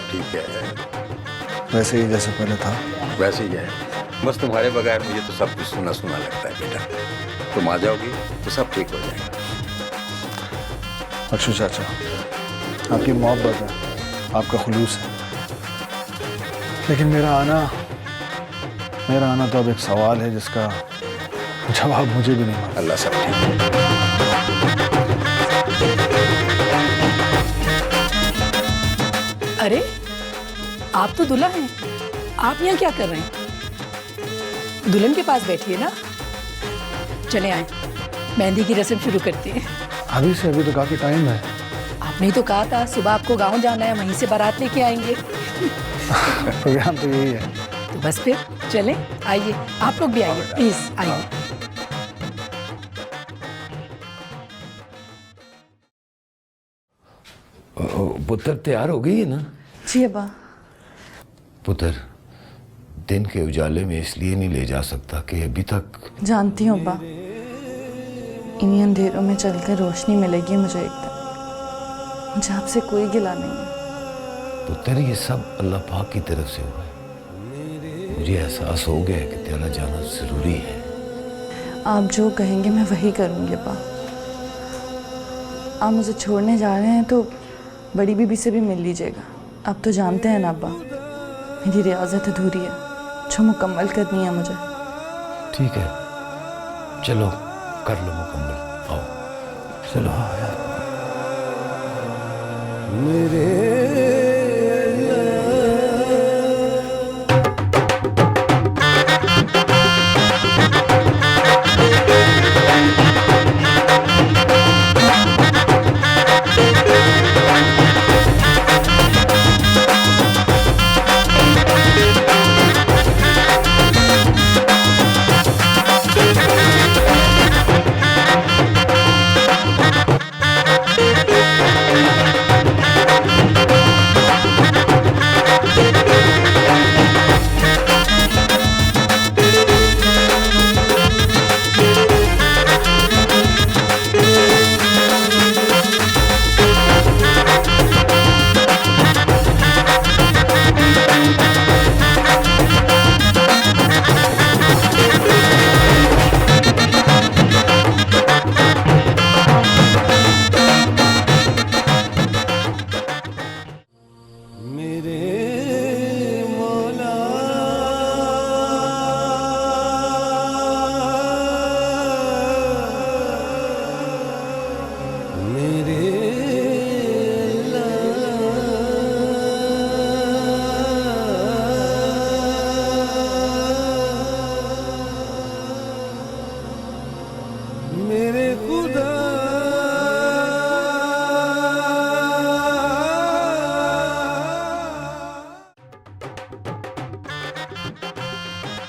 सब ठीक है, वैसे ही जैसे पहले था। वैसे ही है। बस तुम्हारे बगैर मुझे तो सब कुछ सुना सुना लगता है बेटा। तुम आ जाओगी तो सब ठीक हो जाएगा। बख्शू चाचा, आपकी मोहब्बत है, आपका खुलूस है, लेकिन मेरा आना तो अब एक सवाल है जिसका जवाब मुझे भी नहीं मालूम। अल्लाह सब ठीक है। अरे आप तो दुल्हा हैं, आप यहाँ क्या कर रहे हैं? दुल्हन के पास बैठिए ना। चले आए, मेहंदी की रस्म शुरू करते हैं। अभी तो काफी टाइम है। आपने ही तो कहा था सुबह आपको गांव जाना है, वहीं से बारात लेके आएंगे। प्रोग्राम तो यही है। तो बस फिर चलें, आइए आप लोग भी आइए, प्लीज आइए। पुत्र तैयार हो गई है ना? जी अब्बा। पुत्र, दिन के उजाले में इसलिए नहीं ले जा सकता कि अभी तक। जानती हूँ अब्बा, इन्हीं अंधेरों में चलकर रोशनी मिलेगी मुझे एक दिन। मुझे आपसे कोई गिला नहीं है पुत्र, ये सब अल्लाह पाक की तरफ से हुआ है। मुझे एहसास हो गया कि तेरा जाना जरूरी है। आप जो कहेंगे मैं वही करूँगी अब्बा। आप मुझे छोड़ने जा रहे हैं तो बड़ी बीबी से भी मिल लीजिएगा। आप तो जानते हैं ना अब्बा, मेरी रियाजत अधूरी है जो मुकम्मल करनी है मुझे। ठीक है, चलो कर लो मुकम्मल। आओ चलो। मेरे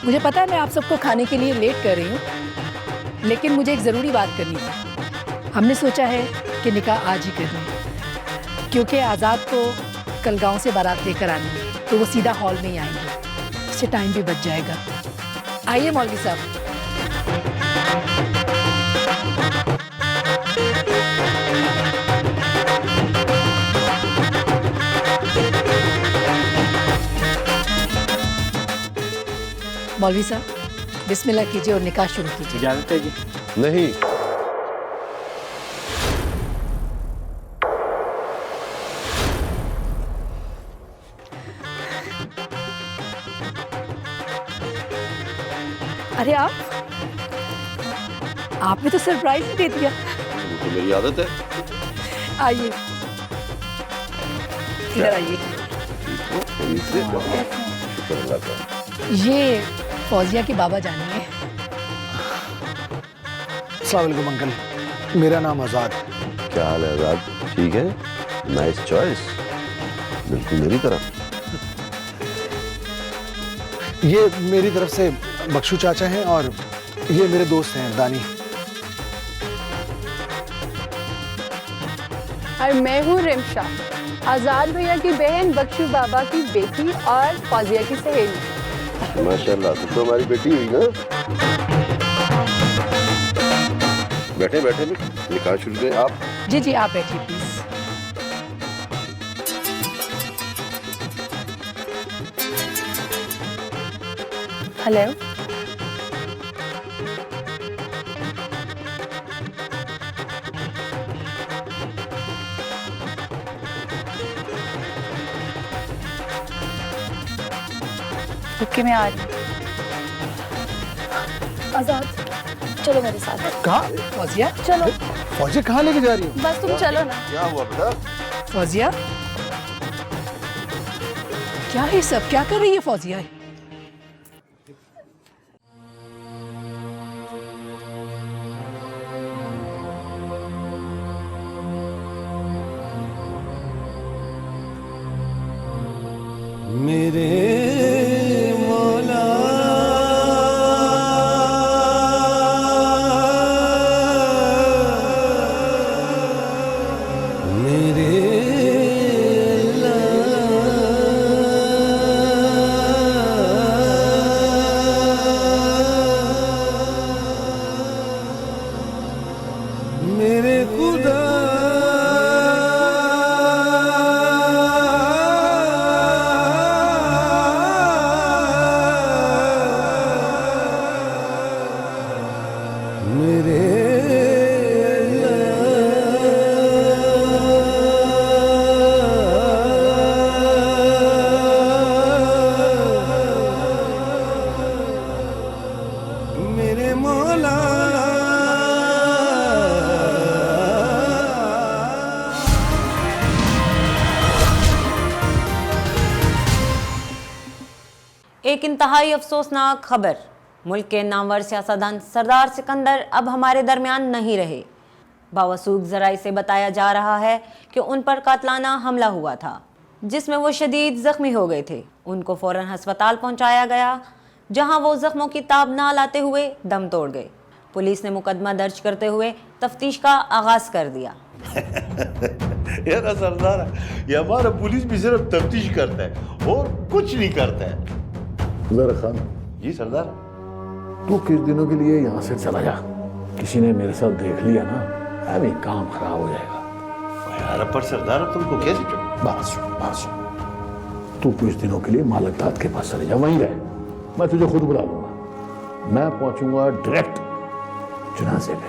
मुझे पता है मैं आप सबको खाने के लिए लेट कर रही हूँ, लेकिन मुझे एक ज़रूरी बात करनी थी। हमने सोचा है कि निकाह आज ही करना है, क्योंकि आज़ाद को कल गांव से बारात लेकर आनी है, तो वो सीधा हॉल में ही आएंगे। इससे टाइम भी बच जाएगा। आइए मौलवी साहब। मौलवी साहब बिस्मिल्लाह कीजिए और निकाह शुरू कीजिए। इजाजत है जी? नहीं, अरे आपने तो सरप्राइज ही दे दिया। तो मेरी आदत है। आइए इधर आइए। शुक्र अल्लाह का। ये फौजिया के बाबा जानी है। अस्सलाम वालेकुम अंकल, मेरा नाम आज़ाद। क्या हाल है आजाद? ठीक है, नाइस चॉइस, बिल्कुल मेरी तरह। ये मेरी तरफ से बख्शू चाचा हैं और ये मेरे दोस्त हैं दानी। और मैं हूँ रिमशा, आजाद भैया की बहन, बख्शू बाबा की बेटी और फौजिया की सहेली। माशाल्लाह, तो हमारी बेटी हुई ना। बैठे बैठे भी निकाह शुरू करें आप। जी जी आप बैठिए प्लीज। हेलो। ओके, मैं आ रही हूँ। आजाद, चलो मेरे साथ। कहाँ? फौजिया, चलो। फौजिया कहाँ लेके जा रही हो? बस तुम चलो ना। क्या हुआ बेटा? फौजिया, क्या है सब? क्या कर रही है फौजिया? मेरे मौला मेरे मेरे खुदा मेरे मेरे मौला एक इंतहाई अफसोसनाक खबर। मुल्क के नामवर सियासतदान सरदार सिकंदर अब हमारे दरमियान नहीं रहे। बावसूख ज़राए से बताया जा रहा है कि उन पर कातलाना हमला हुआ था, जिसमें वो शदीद ज़ख्मी हो गए थे। उनको फ़ौरन हस्पताल पहुंचाया गया, जहां वो ज़ख्मों की ताब ना लाते हुए दम तोड़ गए। पुलिस ने मुकदमा दर्ज करते हुए तफ्तीश का आगाज़ कर दिया। यार सरदार, ये हमारा पुलिस भी सिर्फ तफ्तीश करता है और कुछ नहीं करता है। ज़रा खान, जी सरदार। तू कुछ दिनों के लिए यहाँ से चला जा। किसी ने मेरे साथ देख लिया ना, अभी काम खराब हो जाएगा। यार पर सरदार, तुमको कैसे बस तू कुछ दिनों के लिए मालक दाद के पास चले जा, वहीं रहे। मैं तुझे खुद बुला लूंगा। मैं पहुंचूंगा डायरेक्ट जनाजे पे।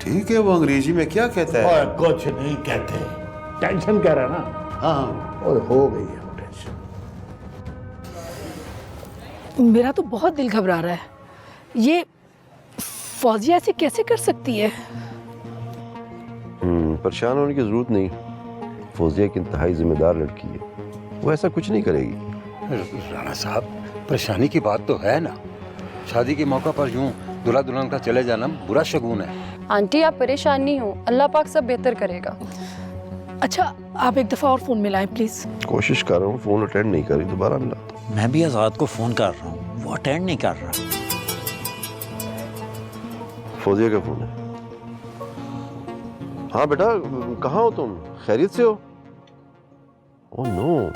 ठीक है, वो अंग्रेजी में क्या कहता है? और कुछ नहीं कहते, टेंशन कह रहा है ना। हाँ, और हो गई है वो टेंशन। मेरा तो बहुत दिल घबरा रहा है। ये फौजिया ऐसे कैसे कर सकती है? परेशान होने की जरूरत नहीं। फौजिया की इंतहाई जिम्मेदार लड़की है, वो ऐसा कुछ नहीं करेगी। राणा साहब, परेशानी की बात तो है ना। शादी के मौका पर यूं दूल्हा दुल्हन का चले जाना बुरा शगुन है। आंटी आप परेशान नहीं हो, अल्लाह पाक सब बेहतर करेगा। अच्छा, आप एक दफ़ा और फ़ोन मिलाएं प्लीज़। कोशिश कर रहा हूँ, फोन अटेंड नहीं करी, दोबारा मिला। मैं भी आजाद को फोन कर रहा हूँ, वो अटेंड नहीं कर रहा। फौजिया का फोन है। हाँ बेटा, कहाँ हो तुम? खैरियत से हो? Oh no.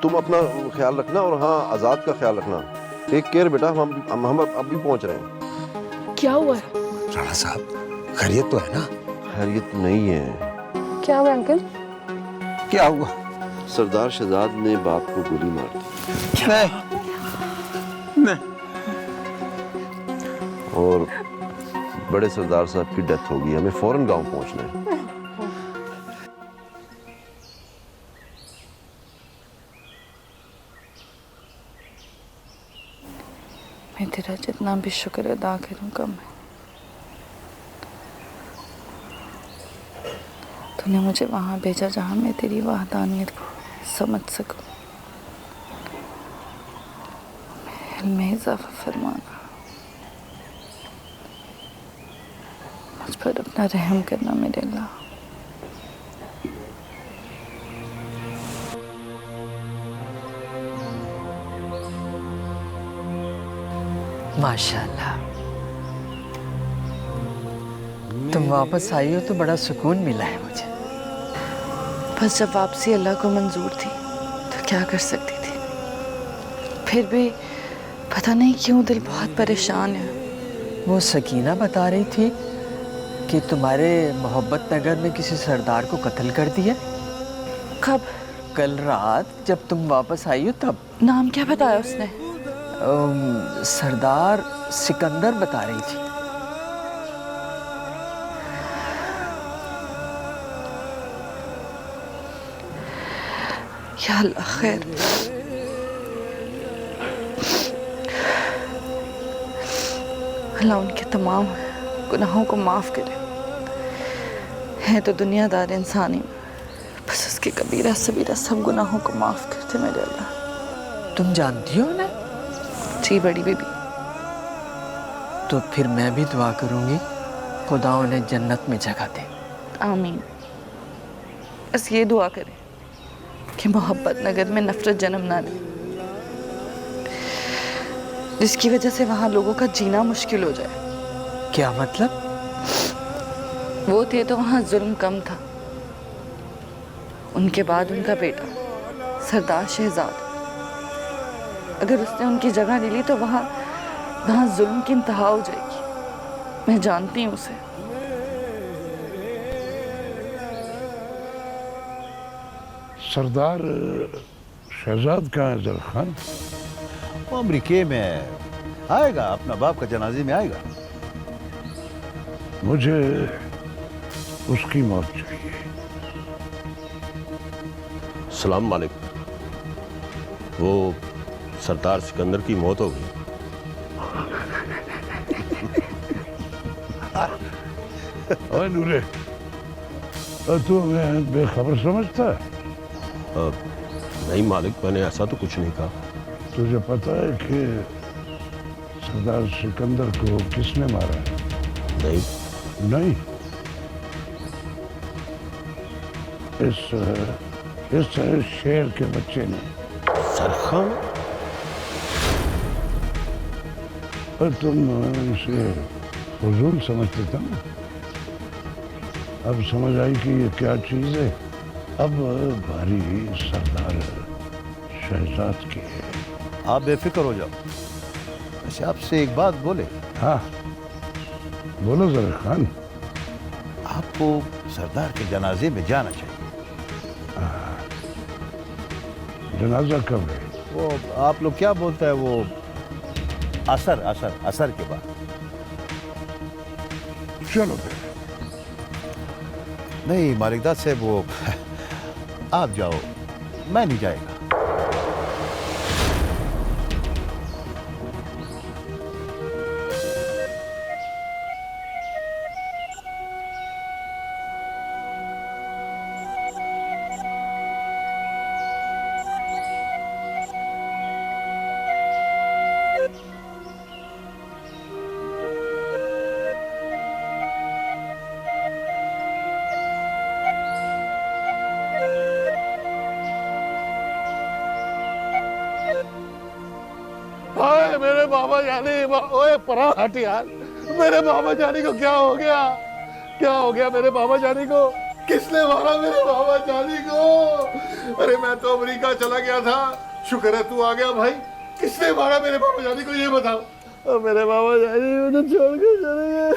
तुम अपना ख्याल रखना और हाँ, आजाद का ख्याल रखना। टेक केयर बेटा, हम अब भी पहुंच रहे हैं। क्या हुआ है? राणा साहब, खैरियत तो है ना? खैरियत नहीं है। क्या हुआ अंकल? क्या हुआ? सरदार शहजाद ने बाप को गोली मार दी। नहीं। और बड़े सरदार साहब की डेथ हो गई। हमें फौरन गांव पहुंचना है। मैं तेरा जितना भी शुक्र अदा करूं कम है। तूने मुझे वहां भेजा जहां मैं तेरी वहदानियत को समझ सकूं। इल्म में इजाफा फरमाना, मुझ पर अपना रहम करना मेरे अल्लाह। माशाल्लाह, तुम वापस आई हो तो बड़ा सुकून मिला है मुझे। बस जब वापसी अल्लाह को मंजूर थी तो क्या कर सकती थी। फिर भी पता नहीं क्यों दिल बहुत परेशान है। वो सकीना बता रही थी कि तुम्हारे मोहब्बत नगर में किसी सरदार को कत्ल कर दिया। कब? कल रात जब तुम वापस आई हो तब। नाम क्या बताया उसने? सरदार सिकंदर बता रही थी। या अल्लाह खैर। अल्लाह उनके तमाम गुनाहों को माफ़ करे। है तो दुनियादार इंसान ही, बस उसके कबीरा सबीरा सब गुनाहों को माफ़ करते मेरे अल्लाह। तुम जानती हो ना? जी बड़ी बीबी। तो फिर मैं भी दुआ करूंगी खुदा उन्हें जन्नत में जगह दे। आमीन। बस ये दुआ करें कि मोहब्बत नगर में नफरत जन्म ना ले, जिसकी वजह से वहाँ लोगों का जीना मुश्किल हो जाए। क्या मतलब? वो थे तो वहाँ जुल्म कम था। उनके बाद उनका बेटा सरदार शहजाद, अगर उसने उनकी जगह ले ली तो वहाँ जुल्म की इंतहा हो जाएगी। मैं जानती हूँ उसे। सरदार शहजाद कहाँ है जर खान? वो अमरीके में है, आएगा, अपना बाप का जनाजे में आएगा। मुझे उसकी मौत चाहिए। सलाम मालिक, वो सरदार सिकंदर की मौत हो गई। ओए नूरे, तू हमें बेखबर समझता है? नहीं मालिक, मैंने ऐसा तो कुछ नहीं कहा। तुझे पता है कि सरदार सिकंदर को किसने मारा है? नहीं। नहीं? इस शेर के बच्चे ने। सरखान? पर तुम इसे फजूल समझते थे ना, अब समझ आई कि ये क्या चीज है। अब बारी सरदार शहजाद की है। आप बेफिक्र हो जाओ। वैसे आपसे एक बात बोले? हाँ बोलो जरा खान। आपको सरदार के जनाजे में जाना चाहिए। जनाजा कब है? वो आप लोग क्या बोलते हैं, वो असर के बाद। चलो फिर। नहीं मालिकदाद साहब, वो आप जाओ, मैं नहीं जाएगा। मेरे बाबा जानी, ओए परा हट यार। मेरे बाबा जानी को क्या हो गया? क्या हो गया मेरे बाबा जानी को? किसने मारा मेरे बाबा जानी को? अरे मैं तो अमेरिका चला गया था, शुक्र है तू आ गया भाई। किसने मारा मेरे बाबा जानी को ये बताओ। और मेरे बाबा जानी मुझे छोड़ के चले गए।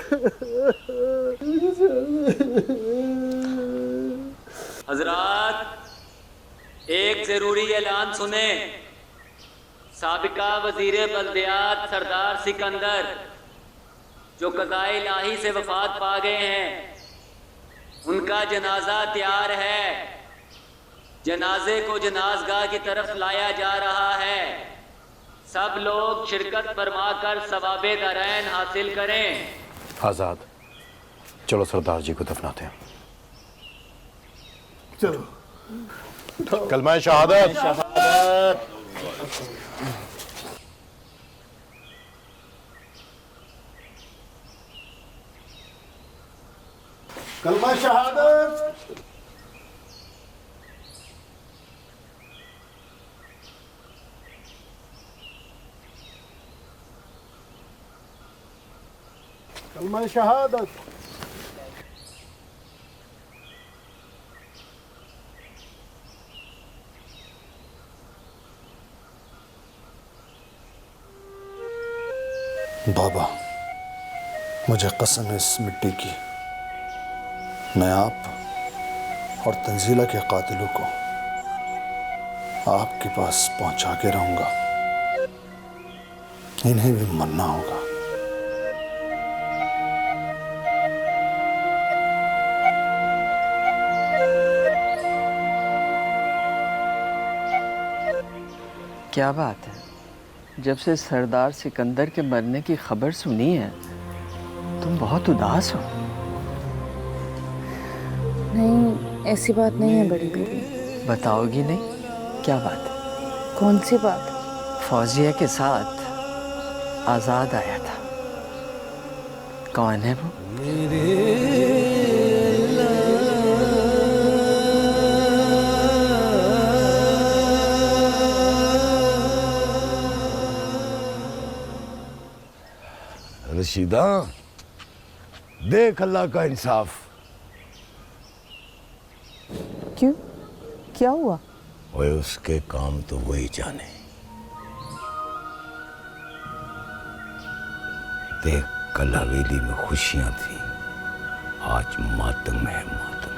हजरात, एक जरूरी ऐलान सुने। साबिका वजीर बल्दियात सरदार सिकंदर, जो कज़ाए इलाही से वफात पा गए हैं, उनका जनाजा तैयार है। जनाजे को जनाजगाह की तरफ लाया जा रहा है। सब लोग शिरकत फरमाकर सवाबे दरैन हासिल करें। आज़ाद, चलो सरदार जी को दफनाते हैं। चलो। कलमा शहादत। कलमा शहादत। कलमा शहादत। बाबा, मुझे कसम है इस मिट्टी की, मैं आप और तंजीला के कातिलों को आपके पास पहुंचा के रहूंगा, इन्हें भी मरना होगा। क्या बात है, जब से सरदार सिकंदर के मरने की खबर सुनी है तुम बहुत उदास हो। नहीं, ऐसी बात नहीं है बड़ी बीबी। बताओगी नहीं? क्या बात? कौन सी बात? फौजिया के साथ आजाद आया था। कौन है वो? रशीदा, देख अल्लाह का इंसाफ। क्यों, क्या हुआ? ओए उसके काम तो वही जाने। देख, कल हवेली में खुशियां थी, आज मातम है मातम।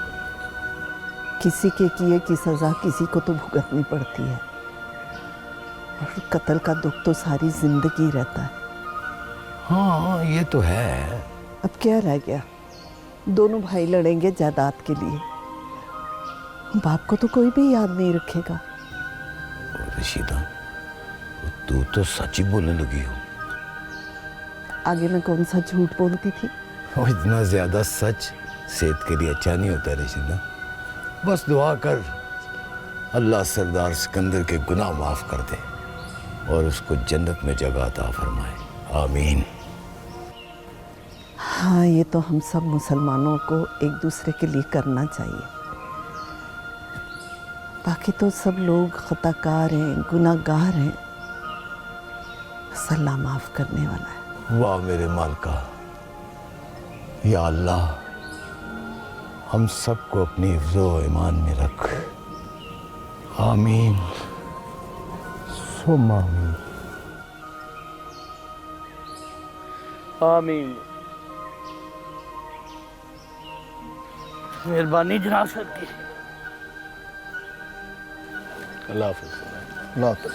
किसी के किए की सजा किसी को तो भुगतनी पड़ती है, और कत्ल का दुख तो सारी जिंदगी रहता है। हाँ, ये तो है। अब क्या रह गया? दोनों भाई लड़ेंगे जायदाद के लिए। बाप को तो कोई भी याद नहीं रखेगा। रशीदा, तू तो सच ही बोलने लगी हो। आगे मैं कौन सा झूठ बोलती थी? और इतना ज्यादा सच सेहत के लिए अच्छा नहीं होता रशीदा। बस दुआ कर अल्लाह सरदार सिकंदर के गुनाह माफ कर दे और उसको जन्नत में जगह अता फरमाए। आमीन। हाँ, ये तो हम सब मुसलमानों को एक दूसरे के लिए करना चाहिए। बाकी तो सब लोग खताकार हैं, गुनाहगार हैं। बस अल्लाह माफ करने वाला है। वाह मेरे मालिका, या अल्लाह हम सबको अपनी हिफ्ज़ो ईमान में रख। आमीन सुम्मा आमीन। आमीन। मेहरबानी जनाब सर की। अल्लाह हाफ़िज़। अल्लाह हाफ़िज़।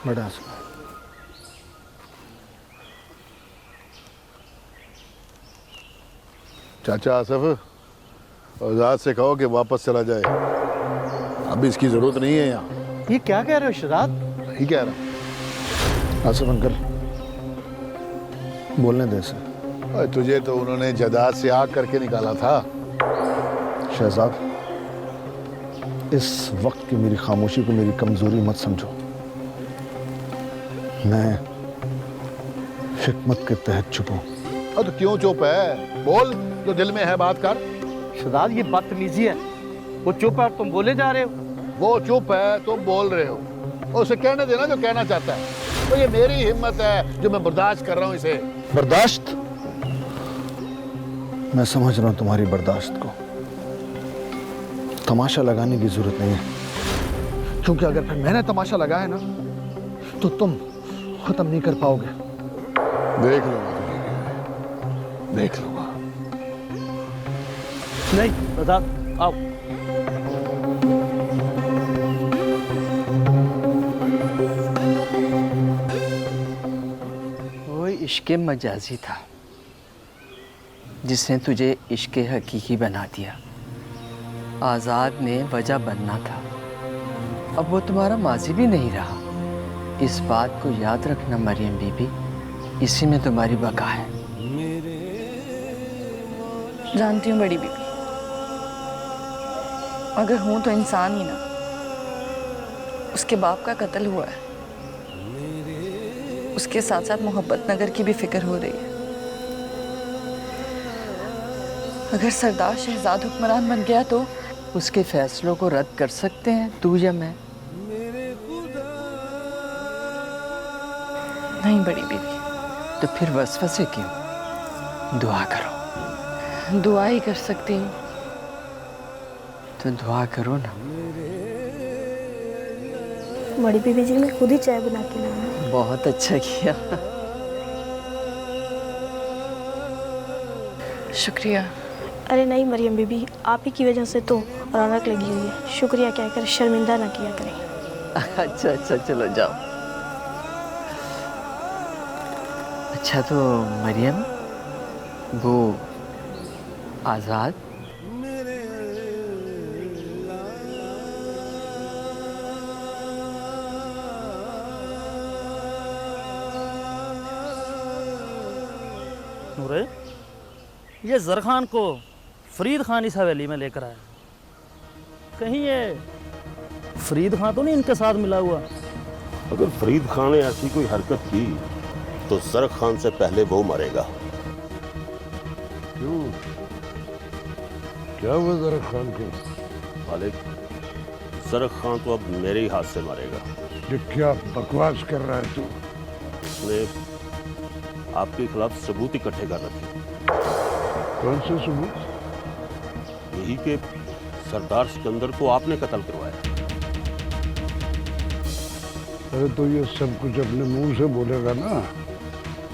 बड़ा चाचा आसफ, आजाद से कहो कि वापस चला जाए, अब इसकी जरूरत नहीं है यहाँ। ये क्या कह रहे हो शहजाद? नहीं कह रहा। आसफ अंकल, बोलने दे इसे। अरे तुझे तो उन्होंने जायदाद से आग करके निकाला था। शहजाद, इस वक्त की मेरी खामोशी को मेरी कमजोरी मत समझो। मैं हिकमत के तहत चुप हूं। तो क्यों चुप है? बोल, जो दिल में है बात कर। शहजाद, ये बदतमीजी है। वो चुप है और तुम बोले जा रहे हो। वो चुप है, तुम बोल रहे हो। उसे कहने देना जो कहना चाहता है। तो ये मेरी हिम्मत है जो मैं बर्दाश्त कर रहा हूँ इसे। बर्दाश्त? मैं समझ रहा हूं तुम्हारी बर्दाश्त को। तमाशा लगाने की जरूरत नहीं है, क्योंकि अगर फिर मैंने तमाशा लगाया ना तो तुम खत्म नहीं कर पाओगे। देख लूंगा, देख लूंगा। नहीं शहजाद, आओ। वो इश्क़ मजाजी था जिसने तुझे इश्क़ हकीकी बना दिया। आज़ाद ने वजह बनना था, अब वो तुम्हारा माजी भी नहीं रहा। इस बात को याद रखना मरियम बीबी, इसी में तुम्हारी बका है। जानती हूँ बड़ी बीबी, अगर हूँ तो इंसान ही ना। उसके बाप का कत्ल हुआ है, उसके साथ साथ मोहब्बत नगर की भी फिक्र हो रही है। अगर सरदार शहजाद हुक्मरान बन गया तो उसके फैसलों को रद्द कर सकते हैं तू या मैं? नहीं बड़ी बीबी। तो फिर वसवसे क्यों? दुआ करो। दुआ ही कर सकती हूँ। तो दुआ करो ना। बड़ी बीबी जी, मैं खुद ही चाय बना के लाऊं। बहुत अच्छा किया। शुक्रिया। अरे नहीं मरियम बीबी, आप ही की वजह से तो रौनक लगी हुई है। शुक्रिया क्या कर, शर्मिंदा ना किया करें। अच्छा अच्छा चलो जाओ। अच्छा तो मरियम, वो आज़ाद नूरे, ये जरखान को फरीद खान इस हवेली में लेकर आया। कहीं ये फरीद खान तो नहीं इनके साथ मिला हुआ? अगर फरीद खान ने ऐसी कोई हरकत की तो जरख खान से पहले वो मरेगा। क्यों, क्या हुआ जरख खान को? मालिक, जरख खान तो अब मेरे ही हाथ से मरेगा। ये क्या बकवास कर रहा है तू? उसने आपके खिलाफ सबूत इकट्ठे कर रखे। कौन से सबूत? यही कि सरदार सिकंदर को आपने कत्ल करवाया। अरे तो ये सब कुछ अपने मुंह से बोलेगा ना,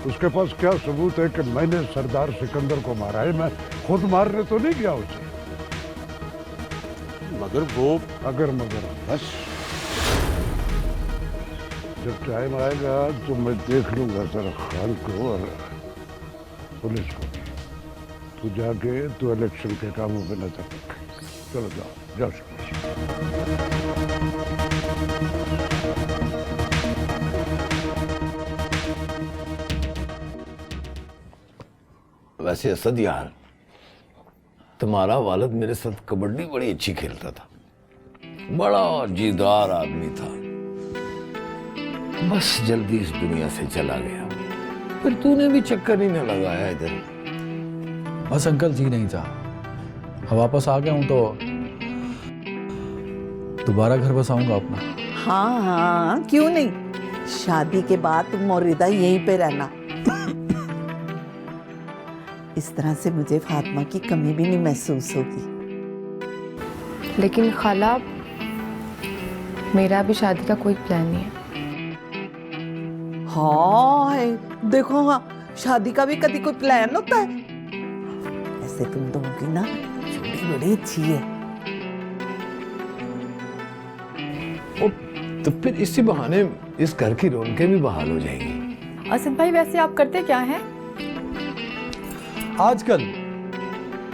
उसके पास क्या सबूत है कि मैंने सरदार सिकंदर को मारा है? मैं खुद मारने तो नहीं गया उसे। मगर वो अगर मगर बस जब टाइम आएगा तो मैं देख लूंगा जरख खान को और पुलिस को। तू जाके तू इलेक्शन के कामों पे नजर रख। चलो जाओ जाओ। वैसे असद यार, तुम्हारा वालिद मेरे साथ कबड्डी बड़ी अच्छी खेलता था, बड़ा जीदार आदमी था। बस जल्दी इस दुनिया से चला गया। फिर तूने भी चक्कर ही न लगाया इधर। बस अंकल जी नहीं था, वापस आ गया हूं तो दोबारा घर बसाऊंगा अपना। हाँ हाँ क्यों नहीं, शादी के बाद तुम और रिदा यहीं पे रहना। इस तरह से मुझे फातिमा की कमी भी नहीं महसूस होगी। लेकिन खाला, मेरा भी शादी का कोई प्लान नहीं है। हाँ देखो, हाँ शादी का भी कभी कोई प्लान होता है? ऐसे तुम दोनों की ना जोड़ी बड़ी अच्छी है। तो फिर इसी बहाने इस घर की रौनकें भी बहाल हो जाएंगी। असद भाई, वैसे आप करते क्या हैं? आजकल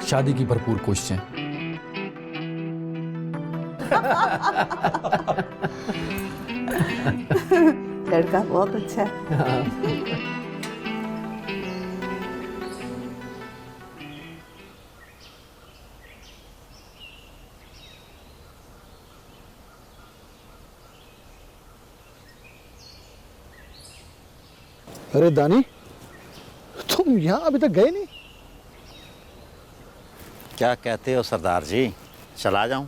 शादी की भरपूर कोशिशें। लड़का बहुत अच्छा है। अरे दानी, तुम यहाँ अभी तक गए नहीं? क्या कहते हो सरदार जी, चला जाऊं?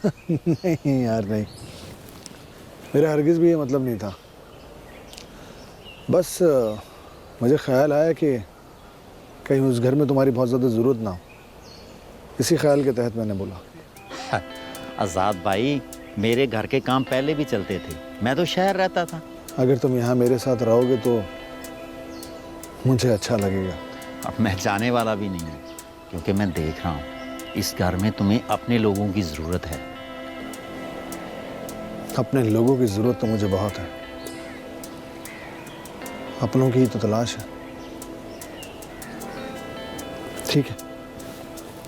नहीं यार नहीं, मेरा हरगिज़ भी ये मतलब नहीं था। बस मुझे ख्याल आया कि कहीं उस घर में तुम्हारी बहुत ज़्यादा ज़रूरत ना हो, इसी ख्याल के तहत मैंने बोला। आज़ाद भाई, मेरे घर के काम पहले भी चलते थे, मैं तो शहर रहता था। अगर तुम यहाँ मेरे साथ रहोगे तो मुझे अच्छा लगेगा। अब मैं जाने वाला भी नहीं हूँ, क्योंकि मैं देख रहा हूँ इस घर में तुम्हें अपने लोगों की ज़रूरत है। अपने लोगों की ज़रूरत तो मुझे बहुत है, अपनों की ही तो तलाश है। ठीक है,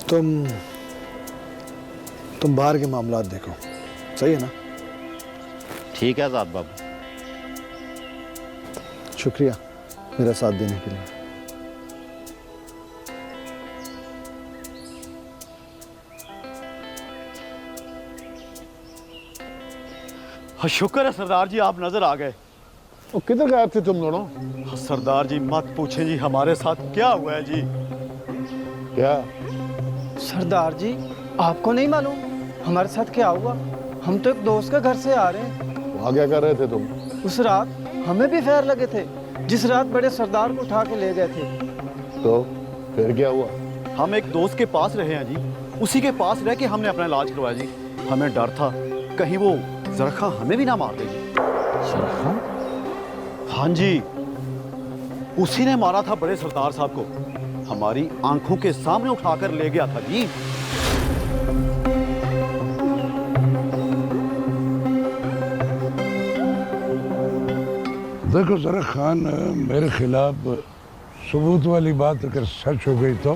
तुम बाहर के मामलात देखो, सही है ना? ठीक है आज़ाद बाबू। शुक्रिया मेरा साथ देने के लिए। हाँ, शुक्र है सरदार जी, आप नजर आ गए। वो किधर गए थे तुम दोनों? सरदार जी मत पूछें जी, हमारे साथ क्या हुआ है जी। क्या? सरदार जी, आपको नहीं मालूम हमारे साथ क्या हुआ? हम तो एक दोस्त के घर से आ रहे हैं। वहाँ क्या कर रहे थे तुम? उस रात हमें भी फेर लगे थे, जिस रात बड़े सरदार को उठा के ले गए थे। तो फिर क्या हुआ? हम एक दोस्त के पास रहे हैं जी, उसी के पास रह के हमने अपना इलाज करवाया जी। हमें डर था कहीं वो जरखा हमें भी ना मार दे। जरखा? हाँ जी, उसी ने मारा था बड़े सरदार साहब को। हमारी आंखों के सामने उठाकर ले गया था जी। देखो जरा खान, मेरे खिलाफ सबूत वाली बात अगर सच हो गई तो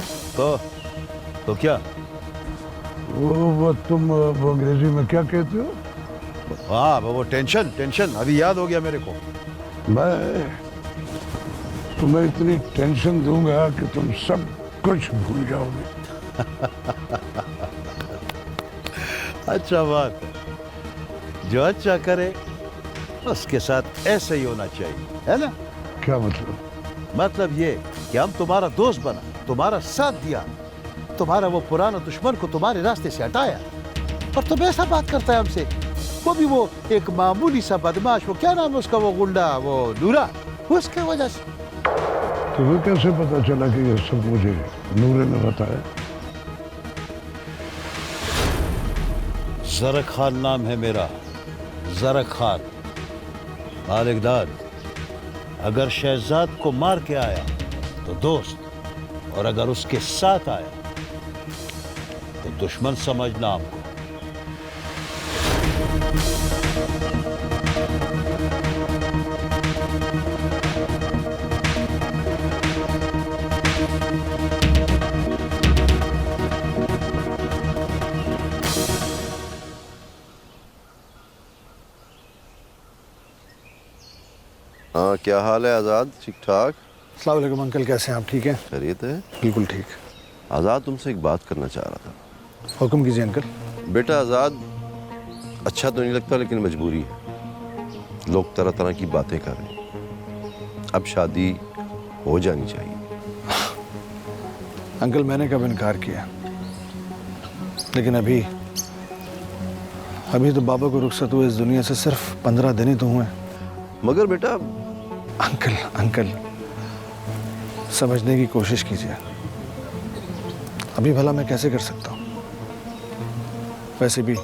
क्या? वो तुम वो अंग्रेजी में क्या कहते हो? हाँ वो टेंशन अभी याद हो गया मेरे को। मैं तुम्हें इतनी टेंशन दूंगा कि तुम सब कुछ भूल जाओगे। अच्छा बात है, जो अच्छा करे उसके साथ ऐसे ही होना चाहिए, है ना? क्या मतलब? मतलब ये कि हम तुम्हारा दोस्त बना, तुम्हारा साथ दिया, तुम्हारा वो पुराना दुश्मन को तुम्हारे रास्ते से हटाया, और तुम ऐसा बात करता है हमसे, वो भी वो एक मामूली सा बदमाश, वो क्या नाम है उसका, वो गुंडा, वो नूरा, उसके वजह से। तुम्हें कैसे पता चला कि ये सब मुझे नूरे ने बताया? ज़रक खान नाम है मेरा, ज़रक खान मालिकदार। अगर शहजाद को मार के आया तो दोस्त, और अगर उसके साथ आया तो दुश्मन समझना हमको। हाँ, क्या हाल है आज़ाद? ठीक ठाक? अस्सलाम वालेकुम अंकल, कैसे हैं आप? ठीक हैं? खैरियत है? बिल्कुल ठीक। आज़ाद, तुमसे एक बात करना चाह रहा था। हुक्म कीजिए अंकल। बेटा आज़ाद, अच्छा तो नहीं लगता लेकिन मजबूरी है। लोग तरह तरह की बातें कर रहे हैं, अब शादी हो जानी चाहिए। अंकल मैंने कब इनकार किया, लेकिन अभी तो बाबा को रुखसत हुए इस दुनिया से सिर्फ 15 दिन ही तो हुए। मगर बेटा अंकल समझने की कोशिश कीजिए, अभी भला मैं कैसे कर सकता हूँ? वैसे भी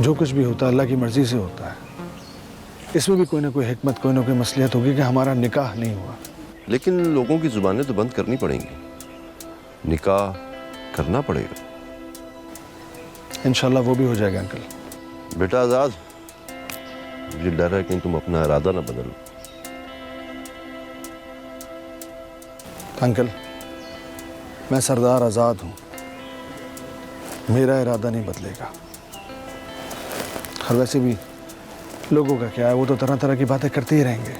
जो कुछ भी होता है अल्लाह की मर्जी से होता है। इसमें भी कोई ना कोई हिकमत, कोई ना कोई मसलियत होगी कि हमारा निकाह नहीं हुआ। लेकिन लोगों की जुबानें तो बंद करनी पड़ेंगी, निकाह करना पड़ेगा। इंशाल्लाह वो भी हो जाएगा अंकल। बेटा आज़ाद, मुझे डर है कि तुम अपना इरादा ना बदलो। अंकल मैं सरदार आज़ाद हूँ, मेरा इरादा नहीं बदलेगा। और वैसे भी लोगों का क्या है, वो तो तरह तरह की बातें करते ही रहेंगे।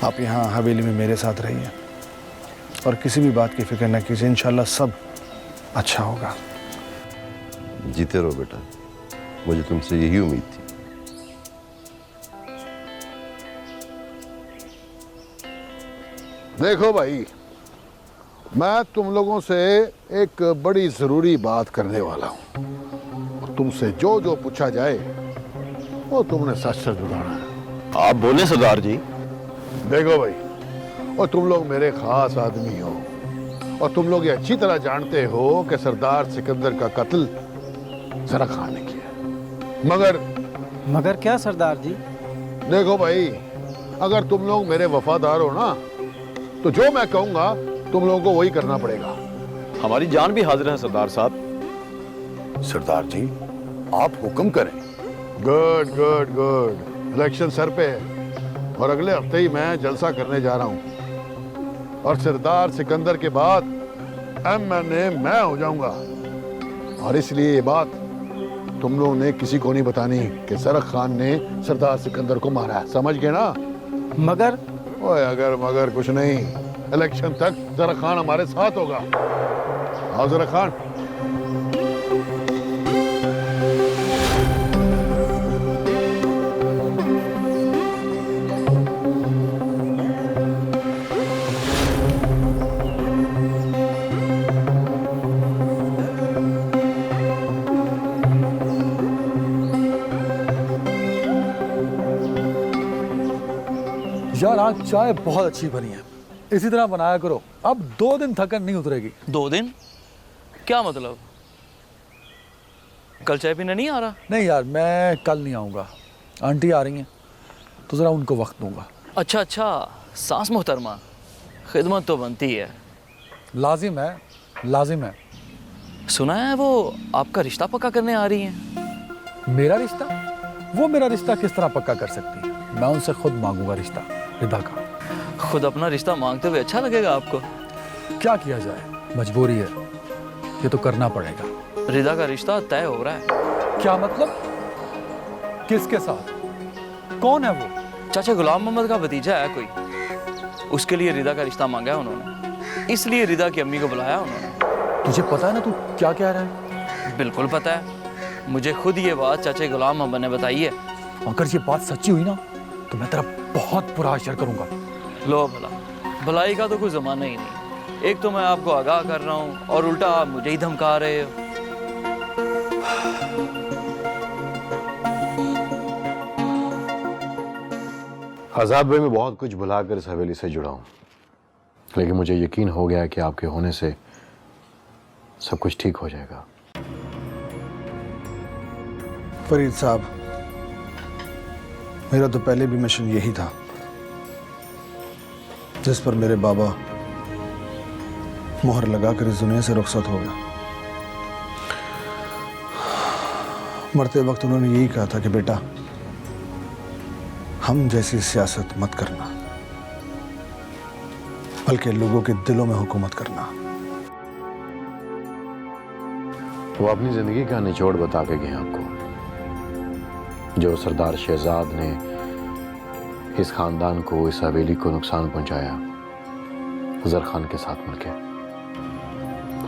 आप यहाँ हवेली में मेरे साथ रहिए और किसी भी बात की फिक्र न कीजिए, इंशाल्लाह सब अच्छा होगा। जीते रहो बेटा, मुझे तुमसे यही उम्मीद थी। देखो भाई, मैं तुम लोगों से एक बड़ी ज़रूरी बात करने वाला हूँ। तुमसे जो जो पूछा जाए वो तुमने सच सच बताना है। आप बोले सरदार जी। देखो भाई, और तुम लोग मेरे खास आदमी हो, और तुम लोग ये अच्छी तरह जानते हो कि सरदार सिकंदर का कत्ल ज़रक खान ने किया। मगर क्या सरदार जी? देखो भाई, अगर तुम लोग मेरे वफादार हो ना, तो जो मैं कहूंगा तुम लोगों को वही करना पड़ेगा। हमारी जान भी हाजिर है सरदार साहब। सरदार जी आप हुक्म करें। Good good good. Election sir पे है और अगले हफ्ते ही मैं जलसा करने जा रहा हूं, और सरदार सिकंदर के बाद MNA मैं हो जाऊंगा। और इसलिए ये बात तुम लोगों ने किसी को नहीं बतानी कि ज़रक खान ने सरदार सिकंदर को मारा है, समझ गए ना? मगर ओए अगर मगर कुछ नहीं, इलेक्शन तक ज़रक खान हमारे साथ होगा। आओ ज़रक खान। यार आज चाय बहुत अच्छी बनी है, इसी तरह बनाया करो। अब 2 दिन थकन नहीं उतरेगी। 2 दिन? क्या मतलब? कल चाय पीने नहीं आ रहा? नहीं यार, मैं कल नहीं आऊँगा। आंटी आ रही हैं तो ज़रा उनको वक्त दूंगा। अच्छा, सास मोहतरमा। खिदमत तो बनती है। लाजिम है, लाजिम है। सुना है वो आपका रिश्ता पक्का करने आ रही हैं। मेरा रिश्ता? वो मेरा रिश्ता किस तरह पक्का कर सकती है? मैं उनसे खुद मांगूंगा रिश्ता, रिदा का। खुद अपना रिश्ता मांगते हुए अच्छा लगेगा आपको? क्या किया जाए, मजबूरी है, ये तो करना पड़ेगा। रिदा का रिश्ता तय हो रहा है। क्या मतलब? किसके साथ? कौन है वो? चाचा गुलाम मोहम्मद का भतीजा है कोई, उसके लिए रिदा का रिश्ता मांगा है उन्होंने, इसलिए रिदा की अम्मी को बुलाया उन्होंने। तुझे पता है ना तू क्या कह रहा है? बिल्कुल पता है, मुझे खुद ये बात चाचा गुलाम मोहम्मद ने बताई है। अगर ये बात सच्ची हुई ना तो मैं तेरा बहुत बुरा असर करूंगा। लो भला, भलाई का तो कोई जमाना ही नहीं। एक तो मैं आपको आगाह कर रहा हूँ और उल्टा आप मुझे ही धमका रहे हो। आज़ाद भाई, मैं बहुत कुछ भुलाकर इस हवेली से जुड़ा हूँ, लेकिन मुझे यकीन हो गया कि आपके होने से सब कुछ ठीक हो जाएगा। फरीद साहब, मेरा तो पहले भी मिशन यही था, जिस पर मेरे बाबा मोहर लगाकर इस दुनिया से रुखसत हो गए। मरते वक्त उन्होंने यही कहा था कि बेटा, हम जैसी सियासत मत करना, बल्कि लोगों के दिलों में हुकूमत करना। वो अपनी जिंदगी का निचोड़ बता के गए आपको, जो सरदार शहजाद ने इस खानदान को, इस हवेली को नुकसान पहुंचाया ज़र खान के साथ मिलकर,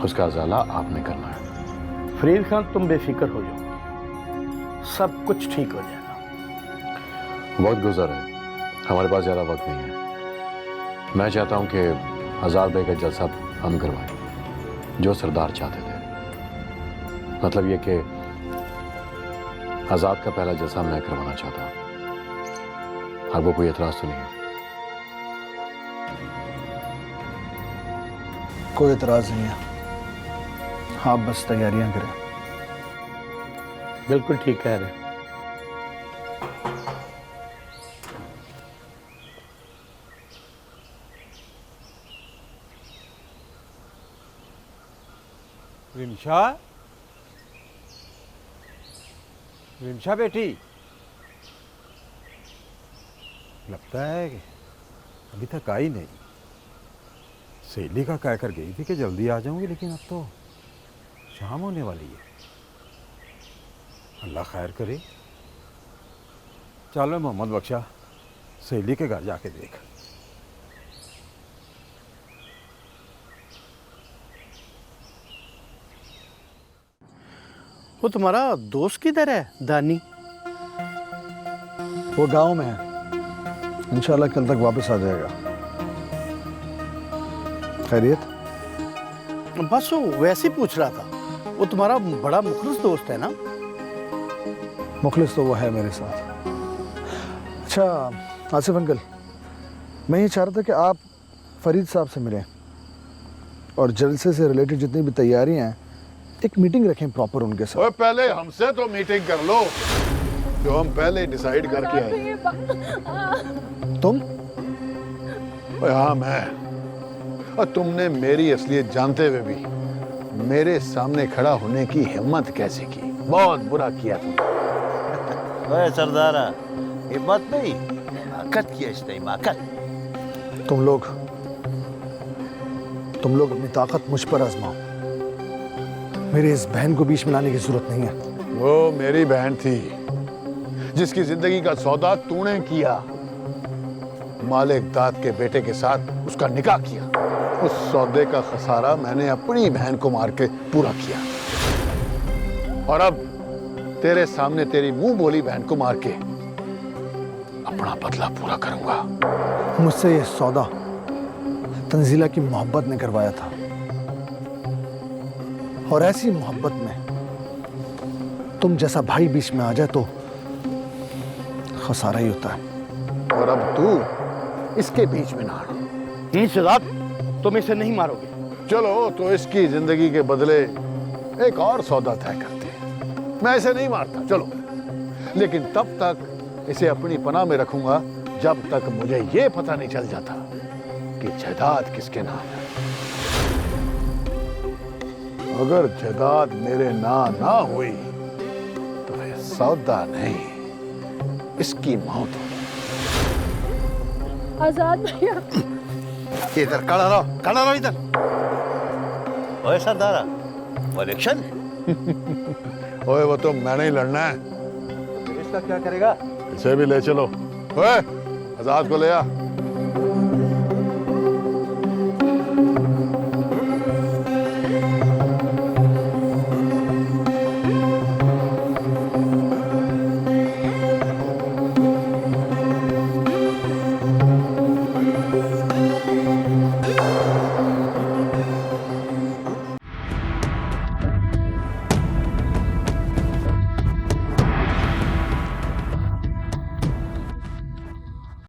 उसका अजाला आपने करना है। फरीद खान, तुम बेफिक्र हो जाओ, सब कुछ ठीक हो जाएगा। वक्त गुजर है, हमारे पास ज़्यादा वक्त नहीं है। मैं चाहता हूं कि आज़ाद भाई का जलसा हम करवाएं, जो सरदार चाहते थे। मतलब ये कि आज़ाद का पहला जलसा मैं करवाना चाहता हूं। आपको कोई एतराज़ तो नहीं है? कोई एतराज़ नहीं है, आप बस तैयारियां करें। बिल्कुल ठीक कह रहे हैं। रिमशा, रिमशा बेटी, लगता है कि अभी तक आई नहीं। सहेली का कह कर गई थी कि जल्दी आ जाऊंगी, लेकिन अब तो शाम होने वाली है। अल्लाह खैर करे। चलो मोहम्मद बख्शा, सहेली के घर जाके देख। वो तुम्हारा दोस्त किधर है, दानी? वो गांव में है, इंशाल्लाह कल तक वापस आ जाएगा। खैरियत? बस वो वैसे ही पूछ रहा था। वो तुम्हारा बड़ा मुखलिस दोस्त है ना? मुखलिस तो वो है मेरे साथ। अच्छा आसिफ अंकल, मैं ये चाह रहा था कि आप फरीद साहब से मिलें और जलसे से रिलेटेड जितनी भी तैयारियां हैं, एक मीटिंग रखें प्रॉपर उनके साथ। ओए, पहले हमसे तो मीटिंग कर लो, जो हम पहले डिसाइड करके आए। तुम? ओए हाँ, मैं। और तुमने मेरी असलियत जानते हुए भी मेरे सामने खड़ा होने की हिम्मत कैसे की? बहुत बुरा किया तुमने। ओए सरदारा, हिम्मत नहीं, हिमाकत किया इसने, हिमाकत। तुम लोग अपनी ताकत मुझ पर आजमाओ, मेरी इस बहन को बीच में लाने की जरूरत नहीं है। वो मेरी बहन थी, जिसकी जिंदगी का सौदा तूने किया। मालिक दाद के बेटे के साथ उसका निकाह किया। उस सौदे का खसारा मैंने अपनी बहन को मार के पूरा किया, और अब तेरे सामने तेरी मुंह बोली बहन को मार के अपना बदला पूरा करूंगा। मुझसे ये सौदा तंजीला की मोहब्बत ने करवाया था, और ऐसी मोहब्बत में तुम जैसा भाई बीच में आ जाए तो खसारा ही होता है। और अब तू इसके बीच में ना आना। तुम इसे नहीं मारोगे? चलो तो इसकी जिंदगी के बदले एक और सौदा तय करते हैं। मैं इसे नहीं मारता, चलो, लेकिन तब तक इसे अपनी पनाह में रखूंगा जब तक मुझे ये पता नहीं चल जाता कि जायदाद किसके नाम है। अगर जायदाद मेरे नाम ना हुई तो ये सौदा नहीं, इसकी मौत हो। आजाद भैया इधर खड़ा रहो इधर। ओए सरदारा, वो इलेक्शन ओए वो तो मैंने ही लड़ना है। इसका क्या करेगा? इसे भी ले चलो। ओए आजाद को ले आ।